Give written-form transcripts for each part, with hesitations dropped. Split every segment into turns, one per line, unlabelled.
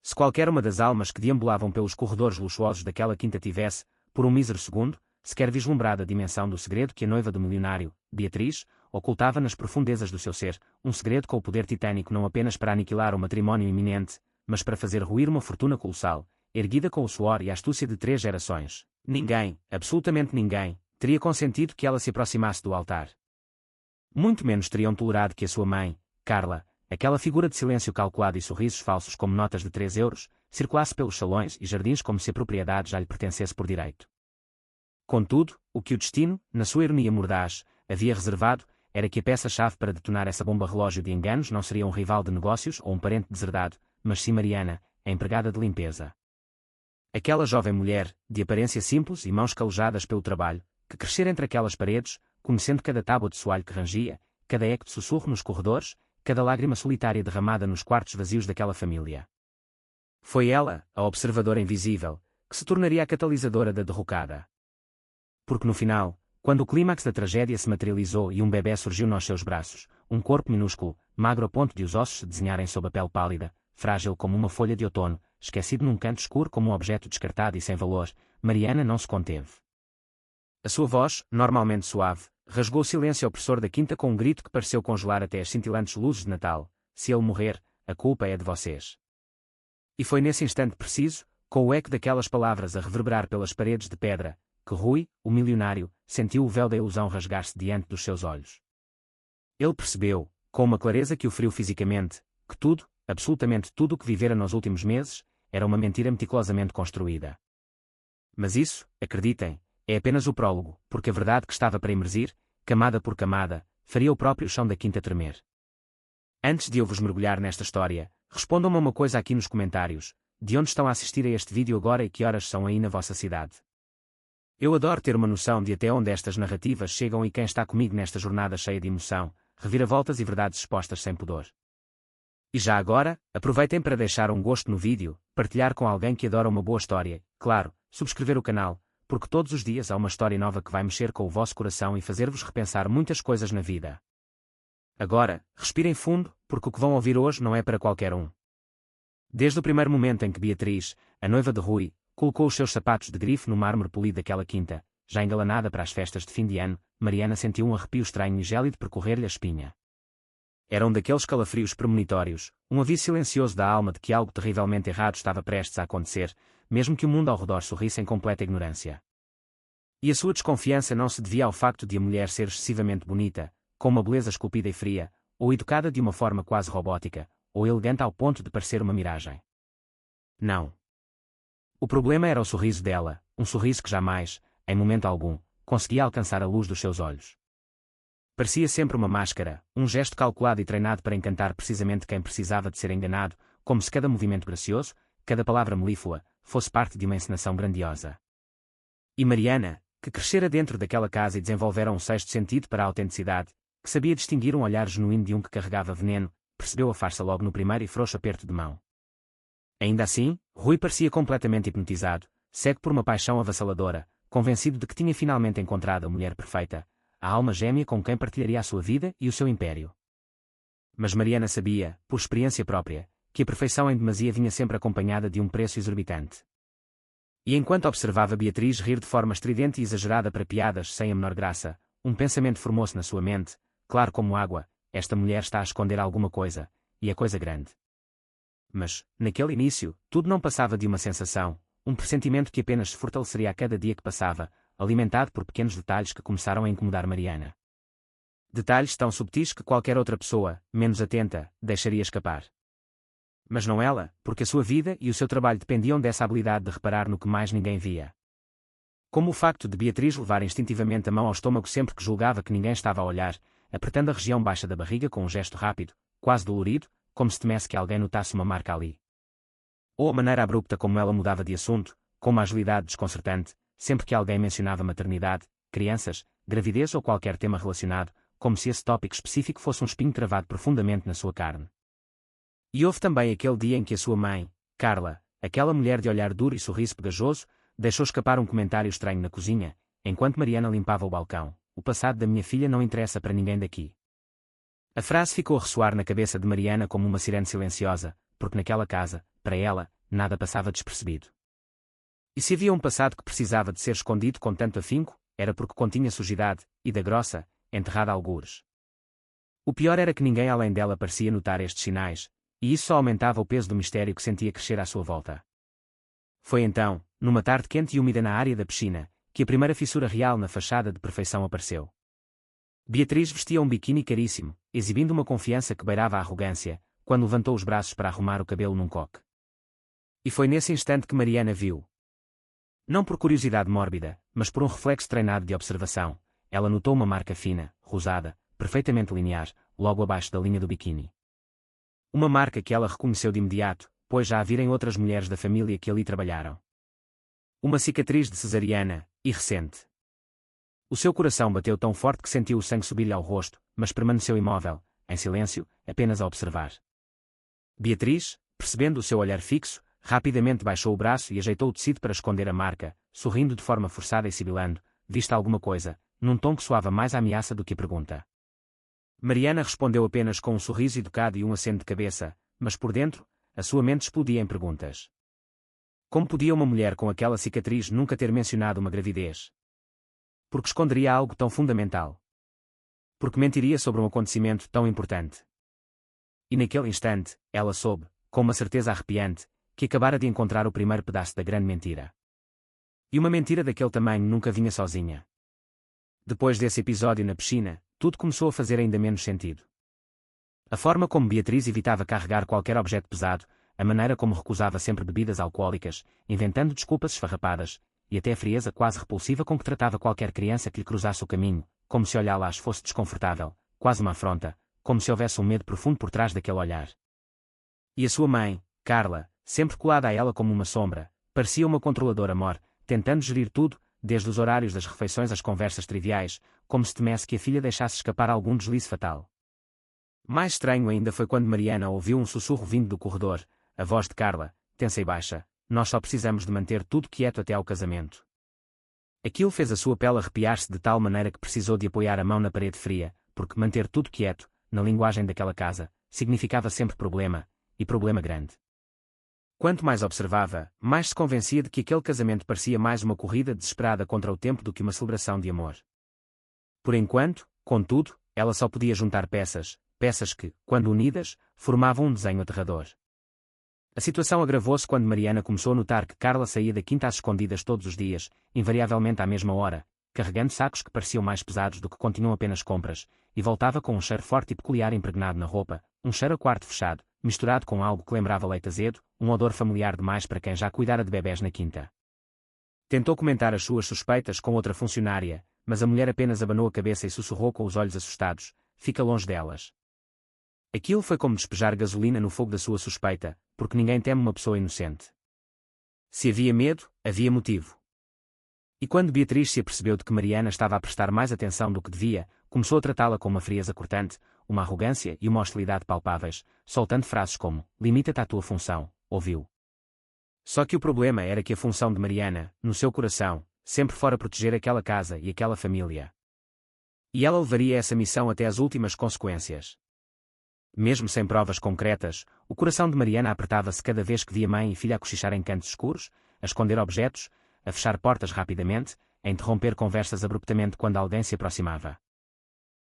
Se qualquer uma das almas que deambulavam pelos corredores luxuosos daquela quinta tivesse, por um mísero segundo, sequer vislumbrado a dimensão do segredo que a noiva do milionário, Beatriz, ocultava nas profundezas do seu ser, um segredo com o poder titânico não apenas para aniquilar o matrimónio iminente, mas para fazer ruir uma fortuna colossal, erguida com o suor e a astúcia de 3 gerações. Ninguém, absolutamente ninguém, teria consentido que ela se aproximasse do altar. Muito menos teriam tolerado que a sua mãe, Carla, aquela figura de silêncio calculado e sorrisos falsos como notas de 3 euros, circulasse pelos salões e jardins como se a propriedade já lhe pertencesse por direito. Contudo, o que o destino, na sua ironia mordaz, havia reservado, era que a peça-chave para detonar essa bomba-relógio de enganos não seria um rival de negócios ou um parente deserdado, mas sim Mariana, a empregada de limpeza. Aquela jovem mulher, de aparência simples e mãos calejadas pelo trabalho, que crescera entre aquelas paredes, conhecendo cada tábua de soalho que rangia, cada eco de sussurro nos corredores, cada lágrima solitária derramada nos quartos vazios daquela família. Foi ela, a observadora invisível, que se tornaria a catalisadora da derrocada. Porque no final, quando o clímax da tragédia se materializou e um bebê surgiu nos seus braços, um corpo minúsculo, magro a ponto de os ossos se desenharem sob a pele pálida, frágil como uma folha de outono, esquecido num canto escuro como um objeto descartado e sem valor, Mariana não se conteve. A sua voz, normalmente suave, rasgou o silêncio opressor da quinta com um grito que pareceu congelar até as cintilantes luzes de Natal: se ele morrer, a culpa é de vocês. E foi nesse instante preciso, com o eco daquelas palavras a reverberar pelas paredes de pedra, que Rui, o milionário, sentiu o véu da ilusão rasgar-se diante dos seus olhos. Ele percebeu, com uma clareza que o feriu fisicamente, que tudo, absolutamente tudo o que vivera nos últimos meses, era uma mentira meticulosamente construída. Mas isso, acreditem, é apenas o prólogo, porque a verdade que estava para emergir, camada por camada, faria o próprio chão da quinta tremer. Antes de eu vos mergulhar nesta história, respondam-me uma coisa aqui nos comentários: de onde estão a assistir a este vídeo agora e que horas são aí na vossa cidade? Eu adoro ter uma noção de até onde estas narrativas chegam e quem está comigo nesta jornada cheia de emoção, reviravoltas e verdades expostas sem pudor. E já agora, aproveitem para deixar um gosto no vídeo, partilhar com alguém que adora uma boa história, claro, subscrever o canal, porque todos os dias há uma história nova que vai mexer com o vosso coração e fazer-vos repensar muitas coisas na vida. Agora, respirem fundo, porque o que vão ouvir hoje não é para qualquer um. Desde o primeiro momento em que Beatriz, a noiva de Rui, colocou os seus sapatos de grife no mármore polido daquela quinta, já engalanada para as festas de fim de ano, Mariana sentiu um arrepio estranho e gélido percorrer-lhe a espinha. Era um daqueles calafrios premonitórios, um aviso silencioso da alma de que algo terrivelmente errado estava prestes a acontecer, mesmo que o mundo ao redor sorrisse em completa ignorância. E a sua desconfiança não se devia ao facto de a mulher ser excessivamente bonita, com uma beleza esculpida e fria, ou educada de uma forma quase robótica, ou elegante ao ponto de parecer uma miragem. Não. O problema era o sorriso dela, um sorriso que jamais, em momento algum, conseguia alcançar a luz dos seus olhos. Parecia sempre uma máscara, um gesto calculado e treinado para encantar precisamente quem precisava de ser enganado, como se cada movimento gracioso, cada palavra melíflua, fosse parte de uma encenação grandiosa. E Mariana, que crescera dentro daquela casa e desenvolvera um sexto sentido para a autenticidade, que sabia distinguir um olhar genuíno de um que carregava veneno, percebeu a farsa logo no primeiro e frouxo aperto de mão. Ainda assim, Rui parecia completamente hipnotizado, cego por uma paixão avassaladora, convencido de que tinha finalmente encontrado a mulher perfeita, a alma gêmea com quem partilharia a sua vida e o seu império. Mas Mariana sabia, por experiência própria, que a perfeição em demasia vinha sempre acompanhada de um preço exorbitante. E enquanto observava Beatriz rir de forma estridente e exagerada para piadas sem a menor graça, um pensamento formou-se na sua mente: claro como água, esta mulher está a esconder alguma coisa, e é coisa grande. Mas, naquele início, tudo não passava de uma sensação, um pressentimento que apenas se fortaleceria a cada dia que passava, alimentado por pequenos detalhes que começaram a incomodar Mariana. Detalhes tão subtis que qualquer outra pessoa, menos atenta, deixaria escapar. Mas não ela, porque a sua vida e o seu trabalho dependiam dessa habilidade de reparar no que mais ninguém via. Como o facto de Beatriz levar instintivamente a mão ao estômago sempre que julgava que ninguém estava a olhar, apertando a região baixa da barriga com um gesto rápido, quase dolorido, como se temesse que alguém notasse uma marca ali. Ou a maneira abrupta como ela mudava de assunto, com uma agilidade desconcertante, sempre que alguém mencionava maternidade, crianças, gravidez ou qualquer tema relacionado, como se esse tópico específico fosse um espinho travado profundamente na sua carne. E houve também aquele dia em que a sua mãe, Carla, aquela mulher de olhar duro e sorriso pegajoso, deixou escapar um comentário estranho na cozinha, enquanto Mariana limpava o balcão: o passado da minha filha não interessa para ninguém daqui. A frase ficou a ressoar na cabeça de Mariana como uma sirene silenciosa, porque naquela casa, para ela, nada passava despercebido. E se havia um passado que precisava de ser escondido com tanto afinco, era porque continha sujidade, e da grossa, enterrada a algures. O pior era que ninguém além dela parecia notar estes sinais, e isso só aumentava o peso do mistério que sentia crescer à sua volta. Foi então, numa tarde quente e úmida na área da piscina, que a primeira fissura real na fachada de perfeição apareceu. Beatriz vestia um biquíni caríssimo, exibindo uma confiança que beirava a arrogância, quando levantou os braços para arrumar o cabelo num coque. E foi nesse instante que Mariana viu. Não por curiosidade mórbida, mas por um reflexo treinado de observação, ela notou uma marca fina, rosada, perfeitamente linear, logo abaixo da linha do biquíni. Uma marca que ela reconheceu de imediato, pois já a virem outras mulheres da família que ali trabalharam. Uma cicatriz de cesariana, e recente. O seu coração bateu tão forte que sentiu o sangue subir-lhe ao rosto, mas permaneceu imóvel, em silêncio, apenas a observar. Beatriz, percebendo o seu olhar fixo, rapidamente baixou o braço e ajeitou o tecido para esconder a marca, sorrindo de forma forçada e sibilando, viste alguma coisa, num tom que soava mais a ameaça do que a pergunta. Mariana respondeu apenas com um sorriso educado e um aceno de cabeça, mas por dentro, a sua mente explodia em perguntas. Como podia uma mulher com aquela cicatriz nunca ter mencionado uma gravidez? Porque esconderia algo tão fundamental? Porque mentiria sobre um acontecimento tão importante? E naquele instante, ela soube, com uma certeza arrepiante, que acabara de encontrar o primeiro pedaço da grande mentira. E uma mentira daquele tamanho nunca vinha sozinha. Depois desse episódio na piscina, tudo começou a fazer ainda menos sentido. A forma como Beatriz evitava carregar qualquer objeto pesado, a maneira como recusava sempre bebidas alcoólicas, inventando desculpas esfarrapadas, e até a frieza quase repulsiva com que tratava qualquer criança que lhe cruzasse o caminho, como se olhá-las fosse desconfortável, quase uma afronta, como se houvesse um medo profundo por trás daquele olhar. E a sua mãe, Carla, sempre colada a ela como uma sombra, parecia uma controladora mor, tentando gerir tudo, desde os horários das refeições às conversas triviais, como se temesse que a filha deixasse escapar algum deslize fatal. Mais estranho ainda foi quando Mariana ouviu um sussurro vindo do corredor, a voz de Carla, tensa e baixa, nós só precisamos de manter tudo quieto até ao casamento. Aquilo fez a sua pele arrepiar-se de tal maneira que precisou de apoiar a mão na parede fria, porque manter tudo quieto, na linguagem daquela casa, significava sempre problema, e problema grande. Quanto mais observava, mais se convencia de que aquele casamento parecia mais uma corrida desesperada contra o tempo do que uma celebração de amor. Por enquanto, contudo, ela só podia juntar peças, peças que, quando unidas, formavam um desenho aterrador. A situação agravou-se quando Mariana começou a notar que Carla saía da quinta às escondidas todos os dias, invariavelmente à mesma hora, carregando sacos que pareciam mais pesados do que continham apenas compras, e voltava com um cheiro forte e peculiar impregnado na roupa, um cheiro a quarto fechado, misturado com algo que lembrava leite azedo, um odor familiar demais para quem já cuidara de bebés na quinta. Tentou comentar as suas suspeitas com outra funcionária, mas a mulher apenas abanou a cabeça e sussurrou com os olhos assustados, fica longe delas. Aquilo foi como despejar gasolina no fogo da sua suspeita, porque ninguém teme uma pessoa inocente. Se havia medo, havia motivo. E quando Beatriz se apercebeu de que Mariana estava a prestar mais atenção do que devia, começou a tratá-la com uma frieza cortante, uma arrogância e uma hostilidade palpáveis, soltando frases como, limita-te à tua função, ouviu. Só que o problema era que a função de Mariana, no seu coração, sempre fora proteger aquela casa e aquela família. E ela levaria essa missão até as últimas consequências. Mesmo sem provas concretas, o coração de Mariana apertava-se cada vez que via mãe e filha a cochichar em cantos escuros, a esconder objetos, a fechar portas rapidamente, a interromper conversas abruptamente quando alguém se aproximava.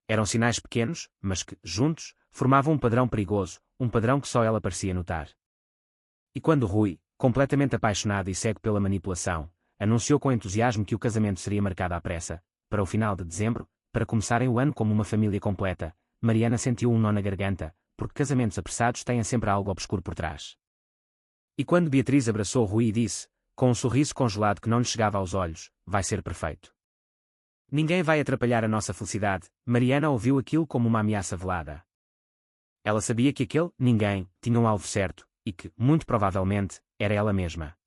Eram sinais pequenos, mas que, juntos, formavam um padrão perigoso, um padrão que só ela parecia notar. E quando Rui, completamente apaixonado e cego pela manipulação, anunciou com entusiasmo que o casamento seria marcado à pressa, para o final de dezembro, para começarem o ano como uma família completa, Mariana sentiu um nó na garganta, porque casamentos apressados têm sempre algo obscuro por trás. E quando Beatriz abraçou Rui e disse, com um sorriso congelado que não lhe chegava aos olhos, vai ser perfeito. Ninguém vai atrapalhar a nossa felicidade, Mariana ouviu aquilo como uma ameaça velada. Ela sabia que aquele ninguém tinha um alvo certo, e que, muito provavelmente, era ela mesma.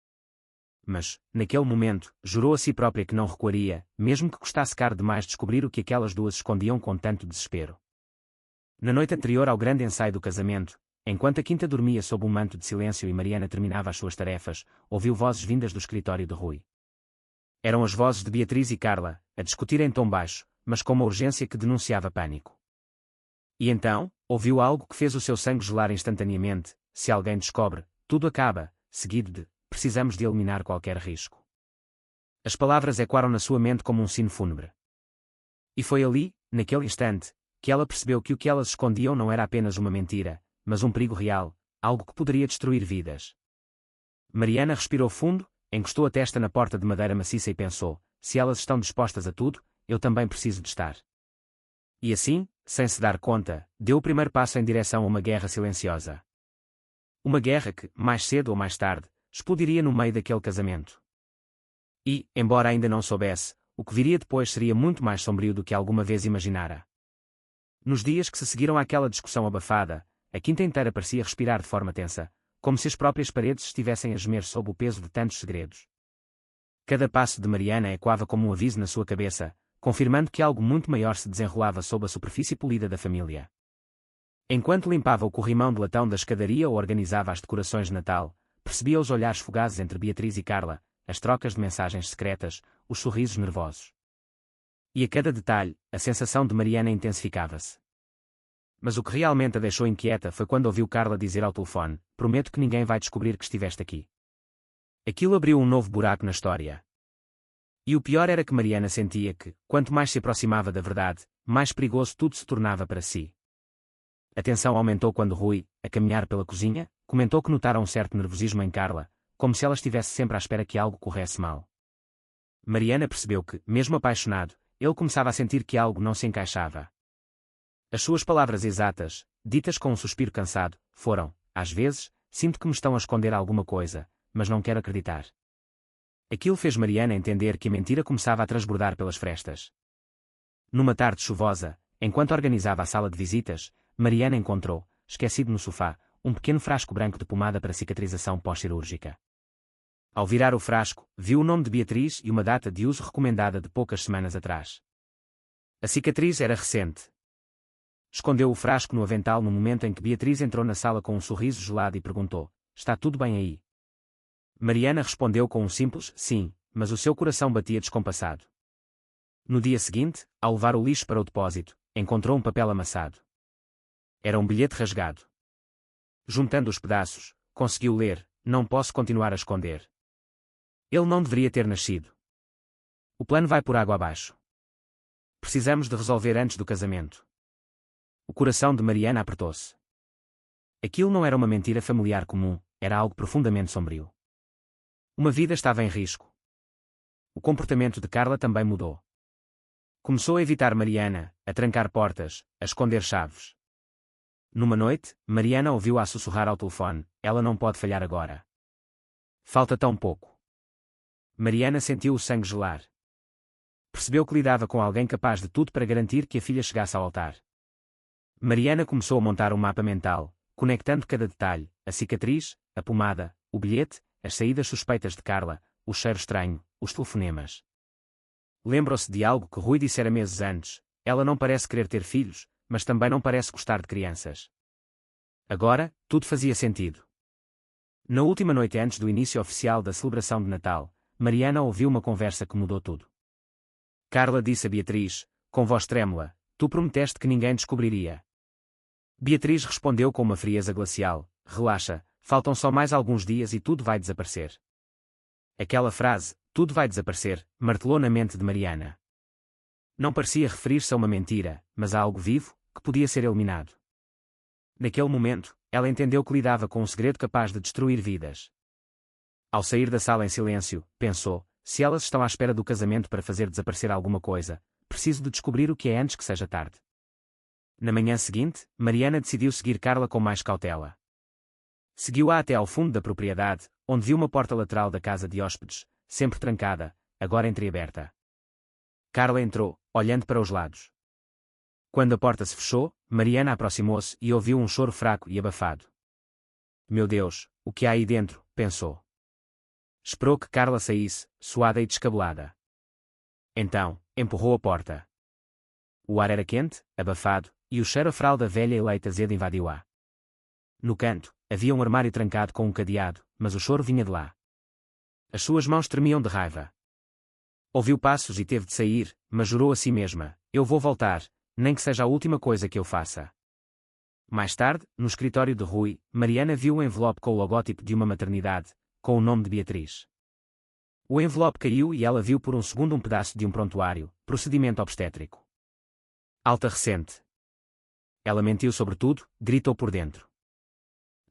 Mas, naquele momento, jurou a si própria que não recuaria, mesmo que custasse caro demais descobrir o que aquelas duas escondiam com tanto desespero. Na noite anterior ao grande ensaio do casamento, enquanto a quinta dormia sob um manto de silêncio e Mariana terminava as suas tarefas, ouviu vozes vindas do escritório de Rui. Eram as vozes de Beatriz e Carla, a discutir em tom baixo, mas com uma urgência que denunciava pânico. E então, ouviu algo que fez o seu sangue gelar instantaneamente, se alguém descobre, tudo acaba, seguido de: precisamos de eliminar qualquer risco. As palavras ecoaram na sua mente como um sino fúnebre. E foi ali, naquele instante, que ela percebeu que o que elas escondiam não era apenas uma mentira, mas um perigo real, algo que poderia destruir vidas. Mariana respirou fundo, encostou a testa na porta de madeira maciça e pensou: se elas estão dispostas a tudo, eu também preciso de estar. E assim, sem se dar conta, deu o primeiro passo em direção a uma guerra silenciosa. Uma guerra que, mais cedo ou mais tarde, explodiria no meio daquele casamento. E, embora ainda não soubesse, o que viria depois seria muito mais sombrio do que alguma vez imaginara. Nos dias que se seguiram àquela discussão abafada, a quinta inteira parecia respirar de forma tensa, como se as próprias paredes estivessem a gemer sob o peso de tantos segredos. Cada passo de Mariana ecoava como um aviso na sua cabeça, confirmando que algo muito maior se desenrolava sob a superfície polida da família. Enquanto limpava o corrimão de latão da escadaria ou organizava as decorações de Natal, percebia os olhares fugazes entre Beatriz e Carla, as trocas de mensagens secretas, os sorrisos nervosos. E a cada detalhe, a sensação de Mariana intensificava-se. Mas o que realmente a deixou inquieta foi quando ouviu Carla dizer ao telefone: prometo que ninguém vai descobrir que estiveste aqui. Aquilo abriu um novo buraco na história. E o pior era que Mariana sentia que, quanto mais se aproximava da verdade, mais perigoso tudo se tornava para si. A tensão aumentou quando Rui, a caminhar pela cozinha, comentou que notara um certo nervosismo em Carla, como se ela estivesse sempre à espera que algo corresse mal. Mariana percebeu que, mesmo apaixonado, ele começava a sentir que algo não se encaixava. As suas palavras exatas, ditas com um suspiro cansado, foram: às vezes, sinto que me estão a esconder alguma coisa, mas não quero acreditar. Aquilo fez Mariana entender que a mentira começava a transbordar pelas frestas. Numa tarde chuvosa, enquanto organizava a sala de visitas, Mariana encontrou, esquecido no sofá, um pequeno frasco branco de pomada para cicatrização pós-cirúrgica. Ao virar o frasco, viu o nome de Beatriz e uma data de uso recomendada de poucas semanas atrás. A cicatriz era recente. Escondeu o frasco no avental no momento em que Beatriz entrou na sala com um sorriso gelado e perguntou: está tudo bem aí? Mariana respondeu com um simples sim, mas o seu coração batia descompassado. No dia seguinte, ao levar o lixo para o depósito, encontrou um papel amassado. Era um bilhete rasgado. Juntando os pedaços, conseguiu ler: não posso continuar a esconder. Ele não deveria ter nascido. O plano vai por água abaixo. Precisamos de resolver antes do casamento. O coração de Mariana apertou-se. Aquilo não era uma mentira familiar comum, era algo profundamente sombrio. Uma vida estava em risco. O comportamento de Carla também mudou. Começou a evitar Mariana, a trancar portas, a esconder chaves. Numa noite, Mariana ouviu-a sussurrar ao telefone: ela não pode falhar agora. Falta tão pouco. Mariana sentiu o sangue gelar. Percebeu que lidava com alguém capaz de tudo para garantir que a filha chegasse ao altar. Mariana começou a montar um mapa mental, conectando cada detalhe: a cicatriz, a pomada, o bilhete, as saídas suspeitas de Carla, o cheiro estranho, os telefonemas. Lembrou-se de algo que Rui dissera meses antes: ela não parece querer ter filhos, mas também não parece gostar de crianças. Agora, tudo fazia sentido. Na última noite antes do início oficial da celebração de Natal, Mariana ouviu uma conversa que mudou tudo. Carla disse a Beatriz, com voz trêmula: tu prometeste que ninguém descobriria. Beatriz respondeu com uma frieza glacial: relaxa, faltam só mais alguns dias e tudo vai desaparecer. Aquela frase, tudo vai desaparecer, martelou na mente de Mariana. Não parecia referir-se a uma mentira, mas a algo vivo, que podia ser eliminado. Naquele momento, ela entendeu que lidava com um segredo capaz de destruir vidas. Ao sair da sala em silêncio, pensou: se elas estão à espera do casamento para fazer desaparecer alguma coisa, preciso de descobrir o que é antes que seja tarde. Na manhã seguinte, Mariana decidiu seguir Carla com mais cautela. Seguiu-a até ao fundo da propriedade, onde viu uma porta lateral da casa de hóspedes, sempre trancada, agora entreaberta. Carla entrou, olhando para os lados. Quando a porta se fechou, Mariana aproximou-se e ouviu um choro fraco e abafado. Meu Deus, o que há aí dentro? Pensou. Esperou que Carla saísse, suada e descabelada. Então, empurrou a porta. O ar era quente, abafado, e o cheiro a fralda velha e leite azedo invadiu-a. No canto, havia um armário trancado com um cadeado, mas o choro vinha de lá. As suas mãos tremiam de raiva. Ouviu passos e teve de sair, mas jurou a si mesma: eu vou voltar, nem que seja a última coisa que eu faça. Mais tarde, no escritório de Rui, Mariana viu um envelope com o logótipo de uma maternidade, com o nome de Beatriz. O envelope caiu e ela viu por um segundo um pedaço de um prontuário, procedimento obstétrico. Alta recente. Ela mentiu sobre tudo, gritou por dentro.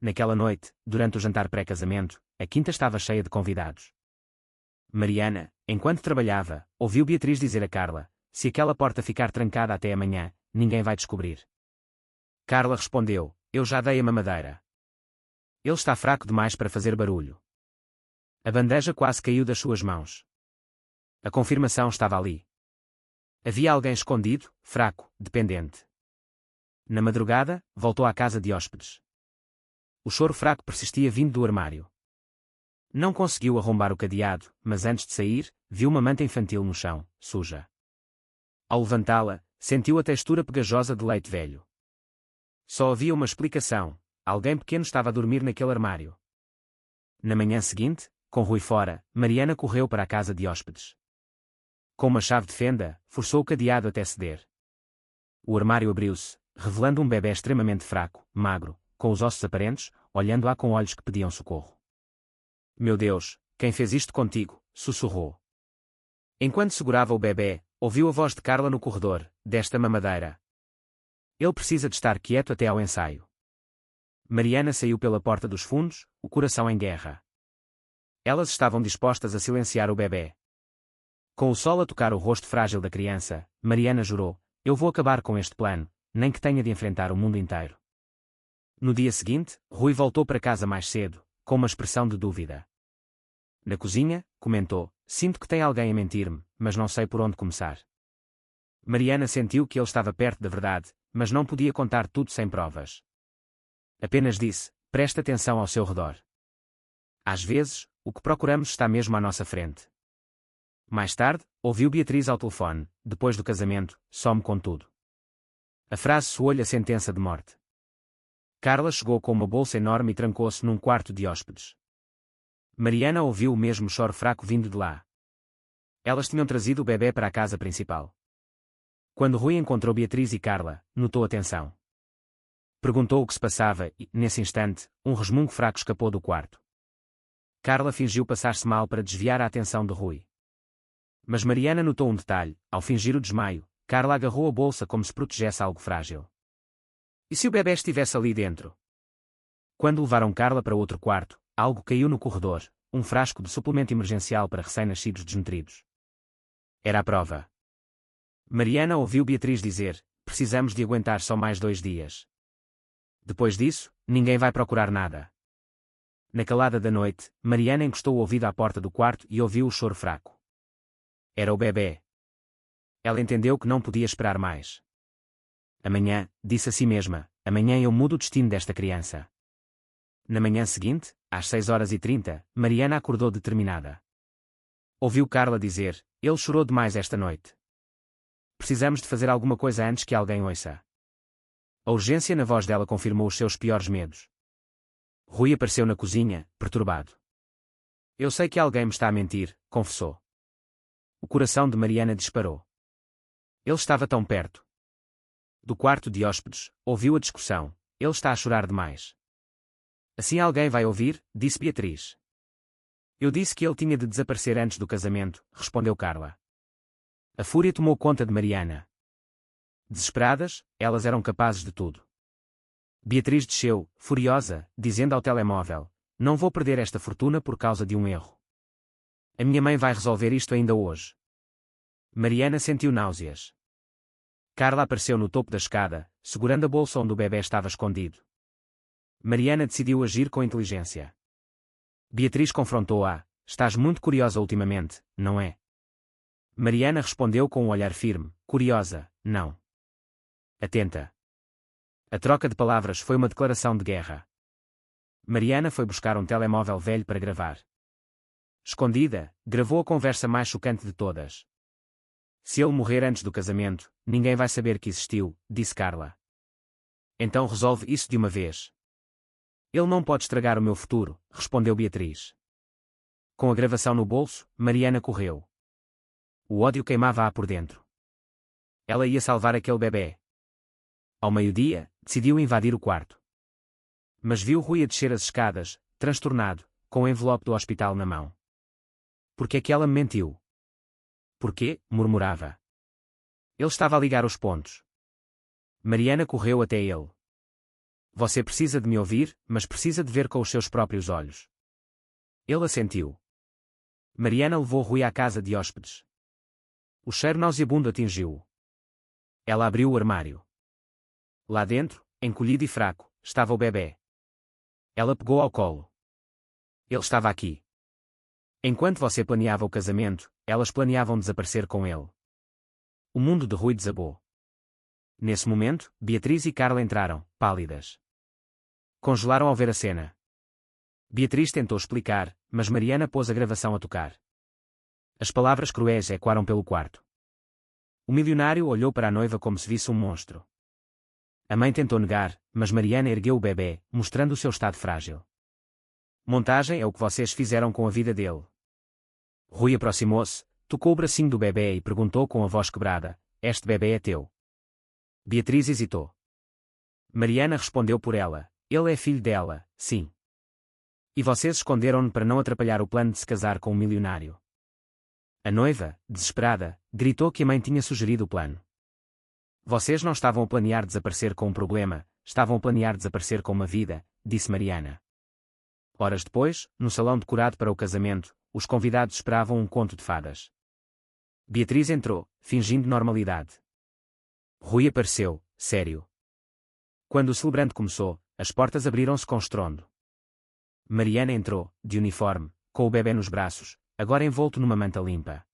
Naquela noite, durante o jantar pré-casamento, a quinta estava cheia de convidados. Mariana, enquanto trabalhava, ouviu Beatriz dizer a Carla: se aquela porta ficar trancada até amanhã, ninguém vai descobrir. Carla respondeu: eu já dei a mamadeira. Ele está fraco demais para fazer barulho. A bandeja quase caiu das suas mãos. A confirmação estava ali. Havia alguém escondido, fraco, dependente. Na madrugada, voltou à casa de hóspedes. O choro fraco persistia vindo do armário. Não conseguiu arrombar o cadeado, mas antes de sair, viu uma manta infantil no chão, suja. Ao levantá-la, sentiu a textura pegajosa de leite velho. Só havia uma explicação: alguém pequeno estava a dormir naquele armário. Na manhã seguinte, com Rui fora, Mariana correu para a casa de hóspedes. Com uma chave de fenda, forçou o cadeado até ceder. O armário abriu-se, revelando um bebê extremamente fraco, magro, com os ossos aparentes, olhando-a com olhos que pediam socorro. Meu Deus, quem fez isto contigo? Sussurrou. Enquanto segurava o bebê, ouviu a voz de Carla no corredor: desta mamadeira. Ele precisa de estar quieto até ao ensaio. Mariana saiu pela porta dos fundos, o coração em guerra. Elas estavam dispostas a silenciar o bebê. Com o sol a tocar o rosto frágil da criança, Mariana jurou: eu vou acabar com este plano, nem que tenha de enfrentar o mundo inteiro. No dia seguinte, Rui voltou para casa mais cedo, com uma expressão de dúvida. Na cozinha, comentou: sinto que tem alguém a mentir-me, mas não sei por onde começar. Mariana sentiu que ele estava perto da verdade, mas não podia contar tudo sem provas. Apenas disse: preste atenção ao seu redor. Às vezes, o que procuramos está mesmo à nossa frente. Mais tarde, ouviu Beatriz ao telefone: depois do casamento, some com tudo. A frase soou-lhe a sentença de morte. Carla chegou com uma bolsa enorme e trancou-se num quarto de hóspedes. Mariana ouviu o mesmo choro fraco vindo de lá. Elas tinham trazido o bebê para a casa principal. Quando Rui encontrou Beatriz e Carla, notou a tensão. Perguntou o que se passava e, nesse instante, um resmungo fraco escapou do quarto. Carla fingiu passar-se mal para desviar a atenção de Rui. Mas Mariana notou um detalhe: ao fingir o desmaio, Carla agarrou a bolsa como se protegesse algo frágil. E se o bebê estivesse ali dentro? Quando levaram Carla para outro quarto, algo caiu no corredor, um frasco de suplemento emergencial para recém-nascidos desnutridos. Era a prova. Mariana ouviu Beatriz dizer: precisamos de aguentar só mais 2 dias. Depois disso, ninguém vai procurar nada. Na calada da noite, Mariana encostou o ouvido à porta do quarto e ouviu o choro fraco. Era o bebê. Ela entendeu que não podia esperar mais. Amanhã, disse a si mesma, amanhã eu mudo o destino desta criança. Na manhã seguinte, às 6h30, Mariana acordou determinada. Ouviu Carla dizer: ele chorou demais esta noite. Precisamos de fazer alguma coisa antes que alguém ouça. A urgência na voz dela confirmou os seus piores medos. Rui apareceu na cozinha, perturbado. Eu sei que alguém me está a mentir, confessou. O coração de Mariana disparou. Ele estava tão perto. Do quarto de hóspedes, ouviu a discussão: ele está a chorar demais. Assim alguém vai ouvir, disse Beatriz. Eu disse que ele tinha de desaparecer antes do casamento, respondeu Carla. A fúria tomou conta de Mariana. Desesperadas, elas eram capazes de tudo. Beatriz desceu, furiosa, dizendo ao telemóvel: não vou perder esta fortuna por causa de um erro. A minha mãe vai resolver isto ainda hoje. Mariana sentiu náuseas. Carla apareceu no topo da escada, segurando a bolsa onde o bebê estava escondido. Mariana decidiu agir com inteligência. Beatriz confrontou-a: estás muito curiosa ultimamente, não é? Mariana respondeu com um olhar firme: curiosa, não. Atenta. A troca de palavras foi uma declaração de guerra. Mariana foi buscar um telemóvel velho para gravar. Escondida, gravou a conversa mais chocante de todas. Se ele morrer antes do casamento, ninguém vai saber que existiu, disse Carla. Então resolve isso de uma vez. Ele não pode estragar o meu futuro, respondeu Beatriz. Com a gravação no bolso, Mariana correu. O ódio queimava-a por dentro. Ela ia salvar aquele bebê. Ao meio-dia, decidiu invadir o quarto. Mas viu Rui a descer as escadas, transtornado, com o envelope do hospital na mão. Por que é que ela me mentiu? Por quê? Murmurava. Ele estava a ligar os pontos. Mariana correu até ele. Você precisa de me ouvir, mas precisa de ver com os seus próprios olhos. Ele assentiu. Mariana levou Rui à casa de hóspedes. O cheiro nauseabundo atingiu-o. Ela abriu o armário. Lá dentro, encolhido e fraco, estava o bebê. Ela pegou ao colo. Ele estava aqui. Enquanto você planeava o casamento, elas planeavam desaparecer com ele. O mundo de Rui desabou. Nesse momento, Beatriz e Carla entraram, pálidas. Congelaram ao ver a cena. Beatriz tentou explicar, mas Mariana pôs a gravação a tocar. As palavras cruéis ecoaram pelo quarto. O milionário olhou para a noiva como se visse um monstro. A mãe tentou negar, mas Mariana ergueu o bebê, mostrando o seu estado frágil. Montagem é o que vocês fizeram com a vida dele. Rui aproximou-se, tocou o bracinho do bebê e perguntou com a voz quebrada: Este bebê é teu? Beatriz hesitou. Mariana respondeu por ela: Ele é filho dela, sim. E vocês esconderam-no para não atrapalhar o plano de se casar com um milionário. A noiva, desesperada, gritou que a mãe tinha sugerido o plano. Vocês não estavam a planear desaparecer com um problema, estavam a planear desaparecer com uma vida, disse Mariana. Horas depois, no salão decorado para o casamento, os convidados esperavam um conto de fadas. Beatriz entrou, fingindo normalidade. Rui apareceu, sério. Quando o celebrante começou, as portas abriram-se com estrondo. Mariana entrou, de uniforme, com o bebê nos braços, agora envolto numa manta limpa.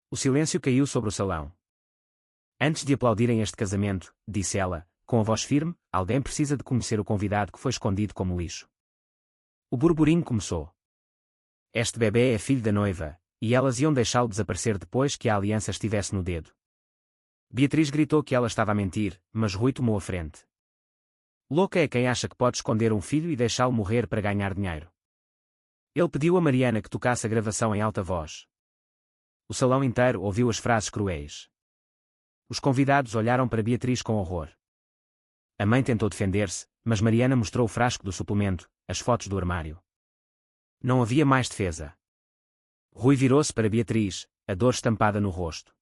O silêncio caiu sobre o salão. Antes de aplaudirem este casamento, disse ela, com a voz firme, alguém precisa de conhecer o convidado que foi escondido como lixo. O burburinho começou. Este bebê é filho da noiva, e elas iam deixá-lo desaparecer depois que a aliança estivesse no dedo. Beatriz gritou que ela estava a mentir, mas Rui tomou a frente. Louca é quem acha que pode esconder um filho e deixá-lo morrer para ganhar dinheiro. Ele pediu a Mariana que tocasse a gravação em alta voz. O salão inteiro ouviu as frases cruéis. Os convidados olharam para Beatriz com horror. A mãe tentou defender-se, mas Mariana mostrou o frasco do suplemento, as fotos do armário. Não havia mais defesa. Rui virou-se para Beatriz, a dor estampada no rosto.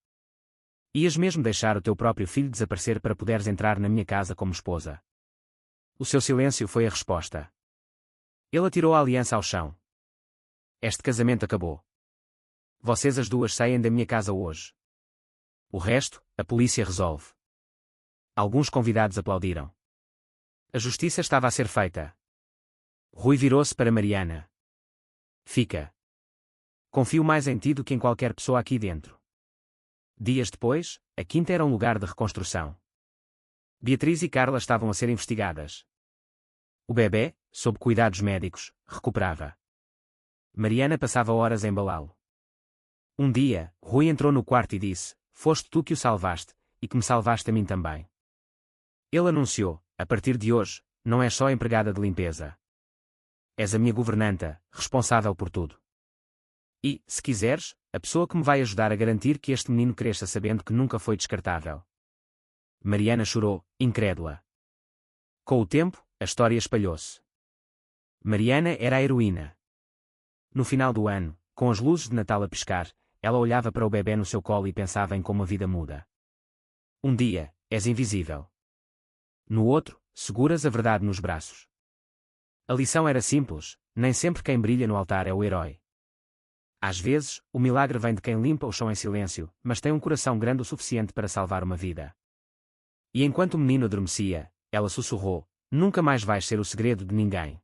Ias mesmo deixar o teu próprio filho desaparecer para poderes entrar na minha casa como esposa? O seu silêncio foi a resposta. Ele atirou a aliança ao chão. Este casamento acabou. Vocês as duas saem da minha casa hoje. O resto, a polícia resolve. Alguns convidados aplaudiram. A justiça estava a ser feita. Rui virou-se para Mariana. Fica. Confio mais em ti do que em qualquer pessoa aqui dentro. Dias depois, a quinta era um lugar de reconstrução. Beatriz e Carla estavam a ser investigadas. O bebê, sob cuidados médicos, recuperava. Mariana passava horas a embalá-lo. Um dia, Rui entrou no quarto e disse: Foste tu que o salvaste, e que me salvaste a mim também. Ele anunciou: a partir de hoje, não és só empregada de limpeza. És a minha governanta, responsável por tudo. E, se quiseres, a pessoa que me vai ajudar a garantir que este menino cresça sabendo que nunca foi descartável. Mariana chorou, incrédula. Com o tempo, a história espalhou-se. Mariana era a heroína. No final do ano, com as luzes de Natal a piscar, ela olhava para o bebê no seu colo e pensava em como a vida muda. Um dia, és invisível. No outro, seguras a verdade nos braços. A lição era simples: nem sempre quem brilha no altar é o herói. Às vezes, o milagre vem de quem limpa o chão em silêncio, mas tem um coração grande o suficiente para salvar uma vida. E enquanto o menino adormecia, ela sussurrou: Nunca mais vais ser o segredo de ninguém.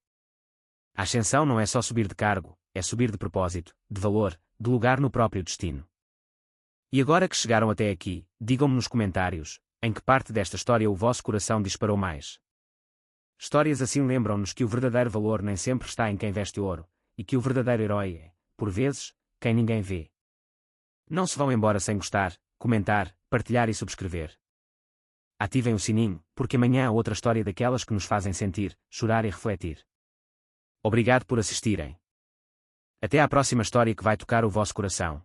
A ascensão não é só subir de cargo, é subir de propósito, de valor, de lugar no próprio destino. E agora que chegaram até aqui, digam-me nos comentários, em que parte desta história o vosso coração disparou mais. Histórias assim lembram-nos que o verdadeiro valor nem sempre está em quem veste ouro, e que o verdadeiro herói é, por vezes, quem ninguém vê. Não se vão embora sem gostar, comentar, partilhar e subscrever. Ativem o sininho, porque amanhã há outra história daquelas que nos fazem sentir, chorar e refletir. Obrigado por assistirem. Até à próxima história que vai tocar o vosso coração.